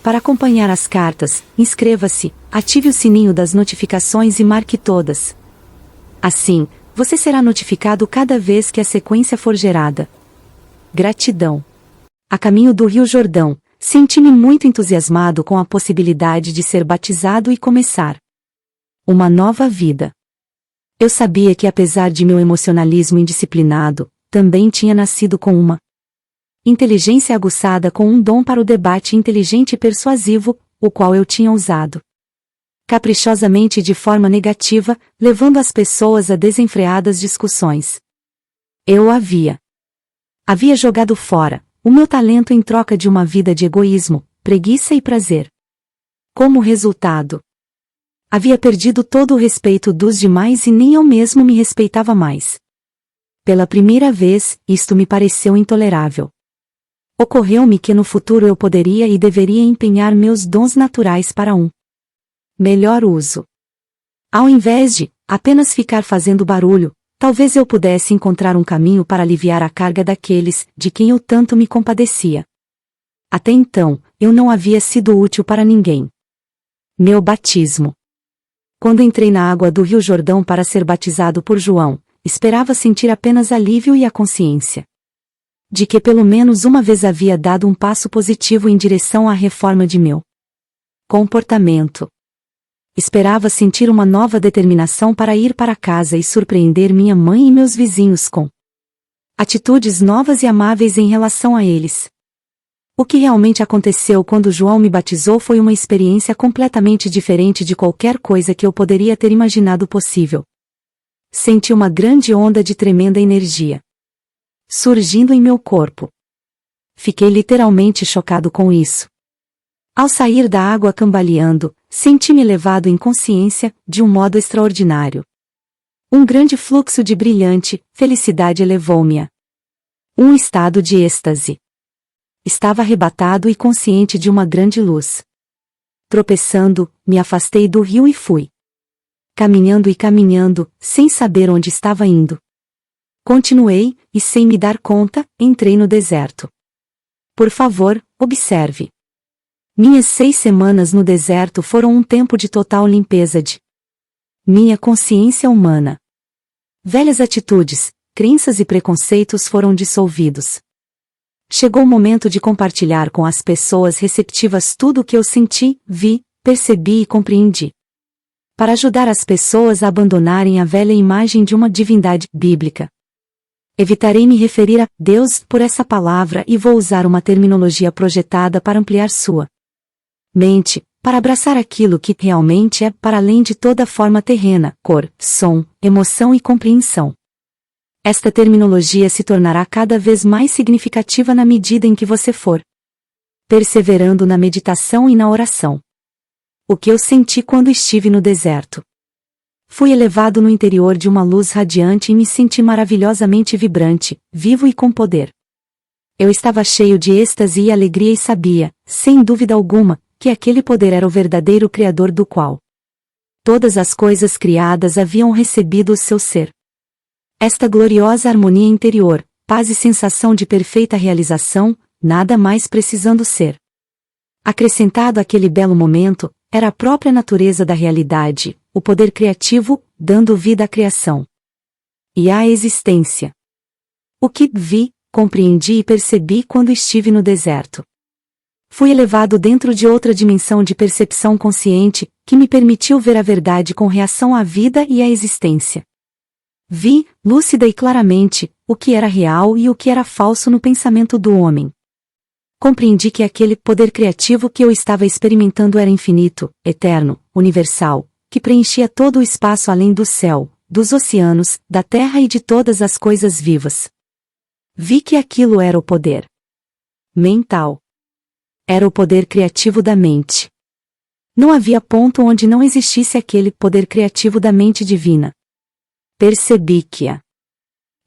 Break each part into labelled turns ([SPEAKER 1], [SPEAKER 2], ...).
[SPEAKER 1] Para acompanhar as cartas, inscreva-se, ative o sininho das notificações e marque todas. Assim, você será notificado cada vez que a sequência for gerada. Gratidão. A caminho do Rio Jordão, senti-me muito entusiasmado com a possibilidade de ser batizado e começar uma nova vida. Eu sabia que, apesar de meu emocionalismo indisciplinado, também tinha nascido com uma inteligência aguçada, com um dom para o debate inteligente e persuasivo, o qual eu tinha usado caprichosamente de forma negativa, levando as pessoas a desenfreadas discussões. Eu havia jogado fora o meu talento em troca de uma vida de egoísmo, preguiça e prazer. Como resultado, havia perdido todo o respeito dos demais e nem eu mesmo me respeitava mais. Pela primeira vez, isto me pareceu intolerável. Ocorreu-me que no futuro eu poderia e deveria empenhar meus dons naturais para um melhor uso. Ao invés de apenas ficar fazendo barulho, talvez eu pudesse encontrar um caminho para aliviar a carga daqueles de quem eu tanto me compadecia. Até então, eu não havia sido útil para ninguém. Meu batismo. Quando entrei na água do Rio Jordão para ser batizado por João, esperava sentir apenas alívio e a consciência de que pelo menos uma vez havia dado um passo positivo em direção à reforma de meu comportamento. Esperava sentir uma nova determinação para ir para casa e surpreender minha mãe e meus vizinhos com atitudes novas e amáveis em relação a eles. O que realmente aconteceu quando João me batizou foi uma experiência completamente diferente de qualquer coisa que eu poderia ter imaginado possível. Senti uma grande onda de tremenda energia surgindo em meu corpo. Fiquei literalmente chocado com isso. Ao sair da água cambaleando, senti-me levado em consciência, de um modo extraordinário. Um grande fluxo de brilhante felicidade elevou-me a um estado de êxtase. Estava arrebatado e consciente de uma grande luz. Tropeçando, me afastei do rio e fui caminhando e caminhando, sem saber onde estava indo. Continuei, e sem me dar conta, entrei no deserto. Por favor, observe. Minhas 6 semanas no deserto foram um tempo de total limpeza de minha consciência humana. Velhas atitudes, crenças e preconceitos foram dissolvidos. Chegou o momento de compartilhar com as pessoas receptivas tudo o que eu senti, vi, percebi e compreendi. Para ajudar as pessoas a abandonarem a velha imagem de uma divindade bíblica. Evitarei me referir a Deus por essa palavra e vou usar uma terminologia projetada para ampliar sua mente, para abraçar aquilo que realmente é para além de toda forma terrena, cor, som, emoção e compreensão. Esta terminologia se tornará cada vez mais significativa na medida em que você for perseverando na meditação e na oração. O que eu senti quando estive no deserto. Fui elevado no interior de uma luz radiante e me senti maravilhosamente vibrante, vivo e com poder. Eu estava cheio de êxtase e alegria e sabia, sem dúvida alguma, que aquele poder era o verdadeiro Criador do qual todas as coisas criadas haviam recebido o seu ser. Esta gloriosa harmonia interior, paz e sensação de perfeita realização, nada mais precisando ser acrescentado àquele belo momento, era a própria natureza da realidade, o poder criativo, dando vida à criação e à existência. O que vi, compreendi e percebi quando estive no deserto. Fui elevado dentro de outra dimensão de percepção consciente, que me permitiu ver a verdade com reação à vida e à existência. Vi, lúcida e claramente, o que era real e o que era falso no pensamento do homem. Compreendi que aquele poder criativo que eu estava experimentando era infinito, eterno, universal, que preenchia todo o espaço além do céu, dos oceanos, da terra e de todas as coisas vivas. Vi que aquilo era o poder mental. Era o poder criativo da mente. Não havia ponto onde não existisse aquele poder criativo da mente divina. Percebi que a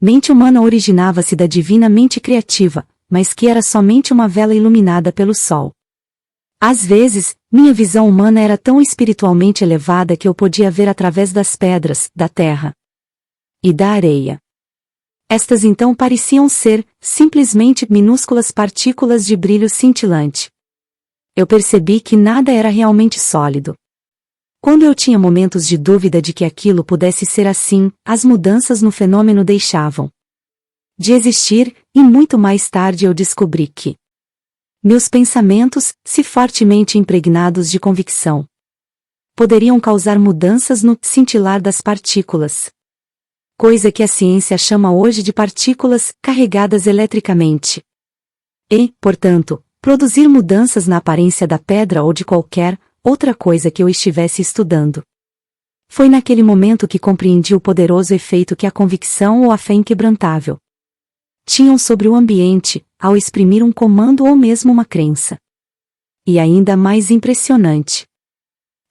[SPEAKER 1] mente humana originava-se da divina mente criativa, mas que era somente uma vela iluminada pelo sol. Às vezes, minha visão humana era tão espiritualmente elevada que eu podia ver através das pedras, da terra e da areia. Estas então pareciam ser, simplesmente, minúsculas partículas de brilho cintilante. Eu percebi que nada era realmente sólido. Quando eu tinha momentos de dúvida de que aquilo pudesse ser assim, as mudanças no fenômeno deixavam de existir, e muito mais tarde eu descobri que meus pensamentos, se fortemente impregnados de convicção, poderiam causar mudanças no cintilar das partículas. Coisa que a ciência chama hoje de partículas carregadas eletricamente. E, portanto, produzir mudanças na aparência da pedra ou de qualquer outra coisa que eu estivesse estudando. Foi naquele momento que compreendi o poderoso efeito que a convicção ou a fé inquebrantável tinham sobre o ambiente, ao exprimir um comando ou mesmo uma crença. E ainda mais impressionante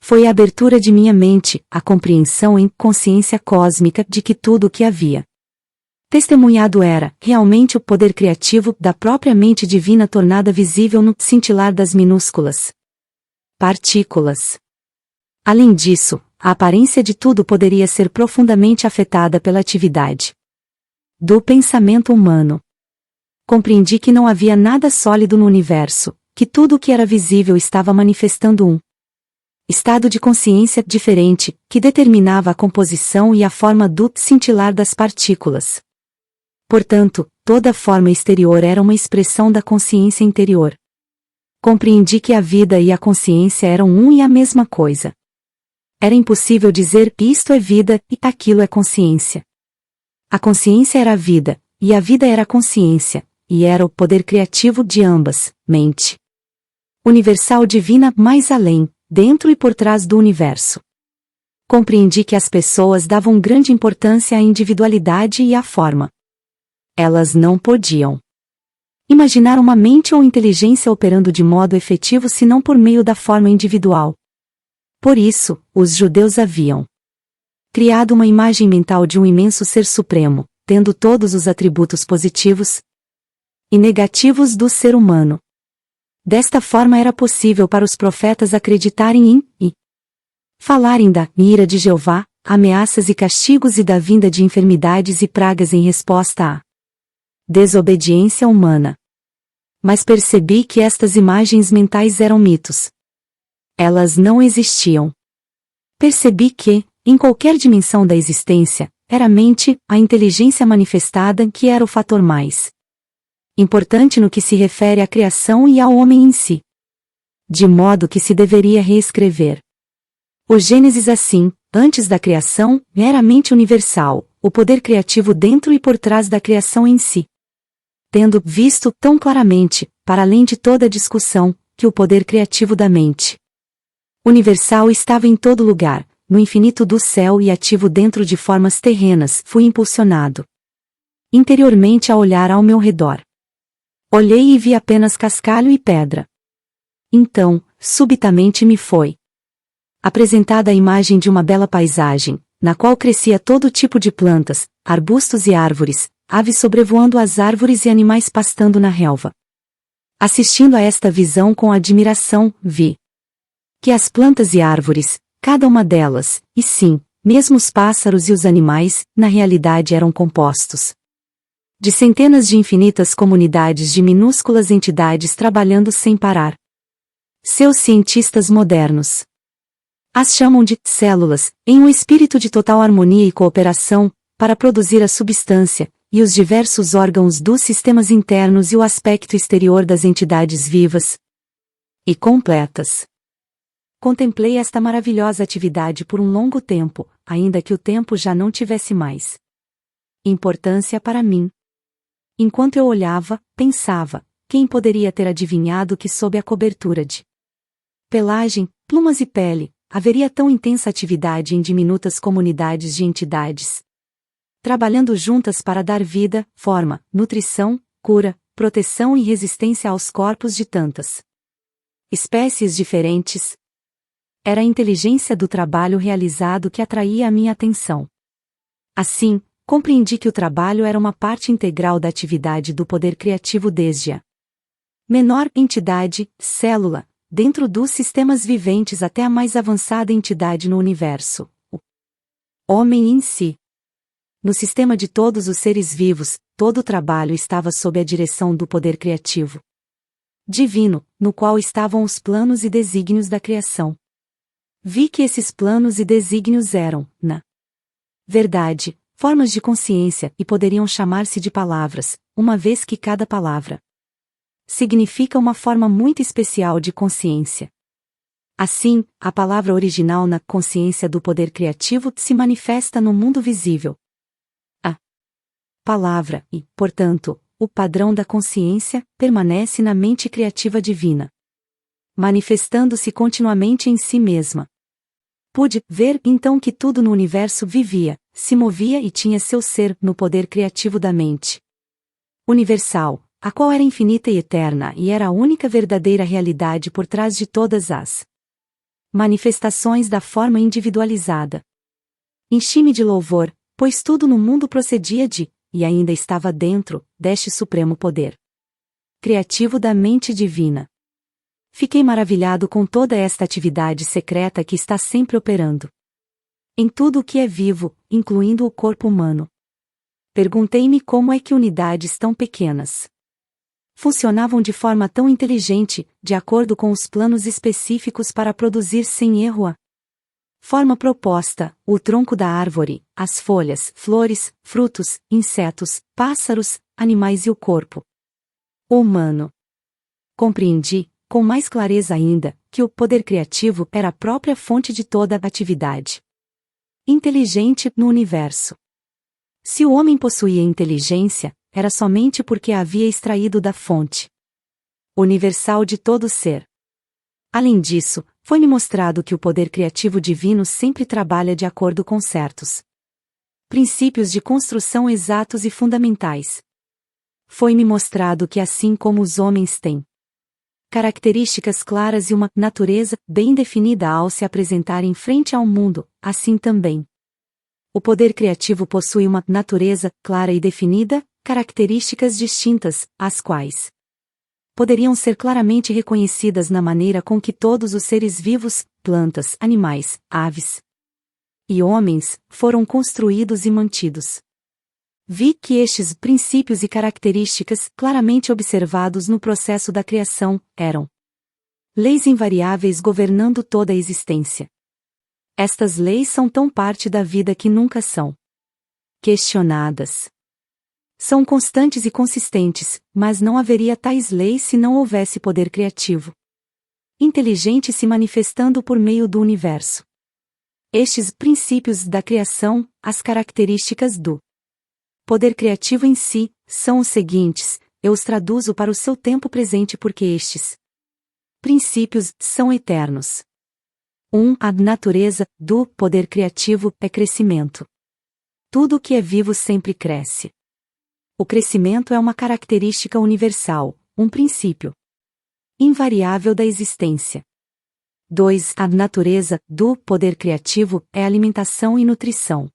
[SPEAKER 1] foi a abertura de minha mente, a compreensão em consciência cósmica de que tudo o que havia testemunhado era, realmente, o poder criativo da própria mente divina tornada visível no cintilar das minúsculas partículas. Além disso, a aparência de tudo poderia ser profundamente afetada pela atividade do pensamento humano. Compreendi que não havia nada sólido no universo, que tudo o que era visível estava manifestando um estado de consciência diferente, que determinava a composição e a forma do cintilar das partículas. Portanto, toda forma exterior era uma expressão da consciência interior. Compreendi que a vida e a consciência eram um e a mesma coisa. Era impossível dizer isto é vida e aquilo é consciência. A consciência era a vida, e a vida era a consciência, e era o poder criativo de ambas, mente universal divina mais além, dentro e por trás do universo. Compreendi que as pessoas davam grande importância à individualidade e à forma. Elas não podiam imaginar uma mente ou inteligência operando de modo efetivo senão por meio da forma individual. Por isso, os judeus haviam criado uma imagem mental de um imenso ser supremo, tendo todos os atributos positivos e negativos do ser humano. Desta forma era possível para os profetas acreditarem em e falarem da ira de Jeová, ameaças e castigos e da vinda de enfermidades e pragas em resposta à desobediência humana. Mas percebi que estas imagens mentais eram mitos. Elas não existiam. Percebi que, em qualquer dimensão da existência, era a mente, a inteligência manifestada que era o fator mais importante no que se refere à criação e ao homem em si. De modo que se deveria reescrever o Gênesis assim: antes da criação, era a mente universal, o poder criativo dentro e por trás da criação em si. Tendo visto tão claramente, para além de toda discussão, que o poder criativo da mente universal estava em todo lugar, no infinito do céu e ativo dentro de formas terrenas, fui impulsionado interiormente a olhar ao meu redor. Olhei e vi apenas cascalho e pedra. Então, subitamente me foi apresentada a imagem de uma bela paisagem, na qual crescia todo tipo de plantas, arbustos e árvores, aves sobrevoando as árvores e animais pastando na relva. Assistindo a esta visão com admiração, vi que as plantas e árvores, cada uma delas, e sim, mesmo os pássaros e os animais, na realidade eram compostos de centenas de infinitas comunidades de minúsculas entidades trabalhando sem parar. Seus cientistas modernos as chamam de células, em um espírito de total harmonia e cooperação, para produzir a substância, e os diversos órgãos dos sistemas internos e o aspecto exterior das entidades vivas e completas. Contemplei esta maravilhosa atividade por um longo tempo, ainda que o tempo já não tivesse mais importância para mim. Enquanto eu olhava, pensava, quem poderia ter adivinhado que sob a cobertura de pelagem, plumas e pele, haveria tão intensa atividade em diminutas comunidades de entidades trabalhando juntas para dar vida, forma, nutrição, cura, proteção e resistência aos corpos de tantas espécies diferentes. Era a inteligência do trabalho realizado que atraía a minha atenção. Assim, compreendi que o trabalho era uma parte integral da atividade do poder criativo desde a menor entidade, célula, dentro dos sistemas viventes até a mais avançada entidade no universo, o homem em si. No sistema de todos os seres vivos, todo o trabalho estava sob a direção do poder criativo divino, no qual estavam os planos e desígnios da criação. Vi que esses planos e desígnios eram, na verdade, formas de consciência e poderiam chamar-se de palavras, uma vez que cada palavra significa uma forma muito especial de consciência. Assim, a palavra original na consciência do poder criativo se manifesta no mundo visível. A palavra e, portanto, o padrão da consciência permanece na mente criativa divina, manifestando-se continuamente em si mesma. Pude ver então que tudo no universo vivia, se movia e tinha seu ser no poder criativo da mente universal, a qual era infinita e eterna e era a única verdadeira realidade por trás de todas as manifestações da forma individualizada. Enchi-me de louvor, pois tudo no mundo procedia de, e ainda estava dentro, deste supremo poder criativo da mente divina. Fiquei maravilhado com toda esta atividade secreta que está sempre operando em tudo o que é vivo, incluindo o corpo humano. Perguntei-me como é que unidades tão pequenas funcionavam de forma tão inteligente, de acordo com os planos específicos para produzir sem erro a forma proposta, o tronco da árvore, as folhas, flores, frutos, insetos, pássaros, animais e o corpo humano. Compreendi, com mais clareza ainda, que o poder criativo era a própria fonte de toda a atividade inteligente no universo. Se o homem possuía inteligência, era somente porque a havia extraído da fonte universal de todo ser. Além disso, foi-me mostrado que o poder criativo divino sempre trabalha de acordo com certos princípios de construção exatos e fundamentais. Foi-me mostrado que assim como os homens têm características claras e uma natureza bem definida ao se apresentar em frente ao mundo, assim também o poder criativo possui uma natureza clara e definida, características distintas, as quais poderiam ser claramente reconhecidas na maneira com que todos os seres vivos, plantas, animais, aves e homens, foram construídos e mantidos. Vi que estes princípios e características, claramente observados no processo da criação, eram leis invariáveis governando toda a existência. Estas leis são tão parte da vida que nunca são questionadas. São constantes e consistentes, mas não haveria tais leis se não houvesse poder criativo inteligente se manifestando por meio do universo. Estes princípios da criação, as características do poder criativo em si, são os seguintes, eu os traduzo para o seu tempo presente porque estes princípios são eternos. 1. A natureza do poder criativo é crescimento. Tudo o que é vivo sempre cresce. O crescimento é uma característica universal, um princípio invariável da existência. 2. A natureza do poder criativo é alimentação e nutrição.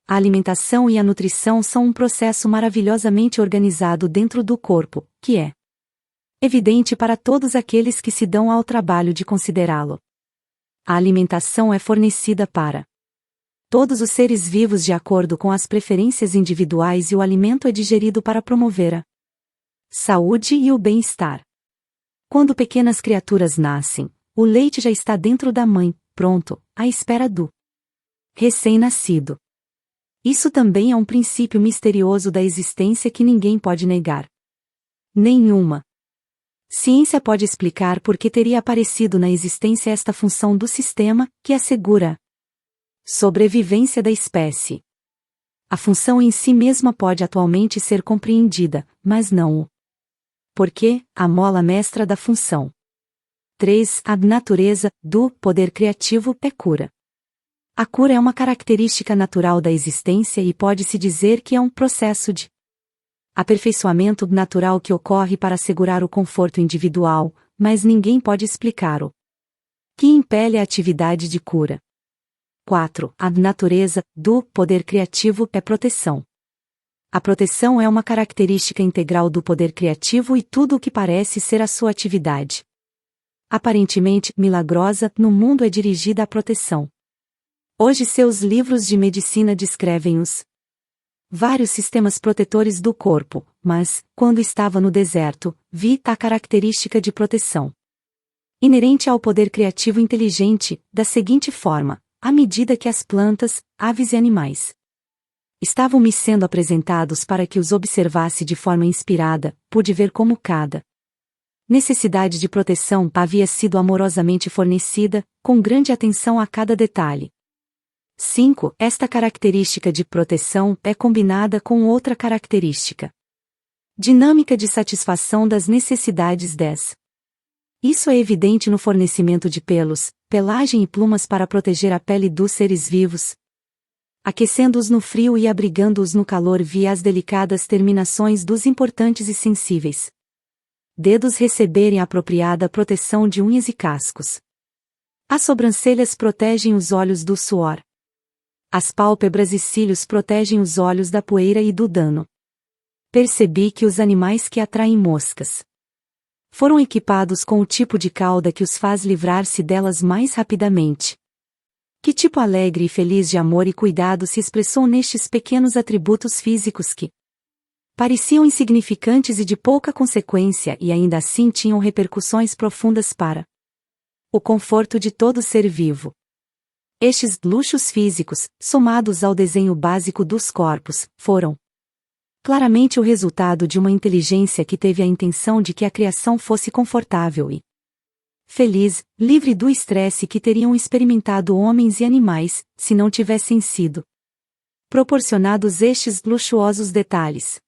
[SPEAKER 1] A alimentação e a nutrição são um processo maravilhosamente organizado dentro do corpo, que é evidente para todos aqueles que se dão ao trabalho de considerá-lo. A alimentação é fornecida para todos os seres vivos de acordo com as preferências individuais e o alimento é digerido para promover a saúde e o bem-estar. Quando pequenas criaturas nascem, o leite já está dentro da mãe, pronto, à espera do recém-nascido. Isso também é um princípio misterioso da existência que ninguém pode negar. Nenhuma ciência pode explicar por que teria aparecido na existência esta função do sistema, que assegura a sobrevivência da espécie. A função em si mesma pode atualmente ser compreendida, mas não o porquê, a mola mestra da função. 3. A natureza do poder criativo é cura. A cura é uma característica natural da existência e pode-se dizer que é um processo de aperfeiçoamento natural que ocorre para assegurar o conforto individual, mas ninguém pode explicar o que impele a atividade de cura. 4. A natureza do poder criativo é proteção. A proteção é uma característica integral do poder criativo e tudo o que parece ser a sua atividade aparentemente milagrosa no mundo é dirigida à proteção. Hoje seus livros de medicina descrevem os vários sistemas protetores do corpo, mas, quando estava no deserto, vi a característica de proteção inerente ao poder criativo inteligente, da seguinte forma: à medida que as plantas, aves e animais estavam me sendo apresentados para que os observasse de forma inspirada, pude ver como cada necessidade de proteção havia sido amorosamente fornecida, com grande atenção a cada detalhe. 5. Esta característica de proteção é combinada com outra característica dinâmica de satisfação das necessidades 10. Isso é evidente no fornecimento de pelos, pelagem e plumas para proteger a pele dos seres vivos, aquecendo-os no frio e abrigando-os no calor via as delicadas terminações dos importantes e sensíveis dedos receberem a apropriada proteção de unhas e cascos. As sobrancelhas protegem os olhos do suor. As pálpebras e cílios protegem os olhos da poeira e do dano. Percebi que os animais que atraem moscas foram equipados com o tipo de cauda que os faz livrar-se delas mais rapidamente. Que tipo alegre e feliz de amor e cuidado se expressou nestes pequenos atributos físicos que pareciam insignificantes e de pouca consequência e ainda assim tinham repercussões profundas para o conforto de todo ser vivo. Estes luxos físicos, somados ao desenho básico dos corpos, foram claramente o resultado de uma inteligência que teve a intenção de que a criação fosse confortável e feliz, livre do estresse que teriam experimentado homens e animais, se não tivessem sido proporcionados estes luxuosos detalhes.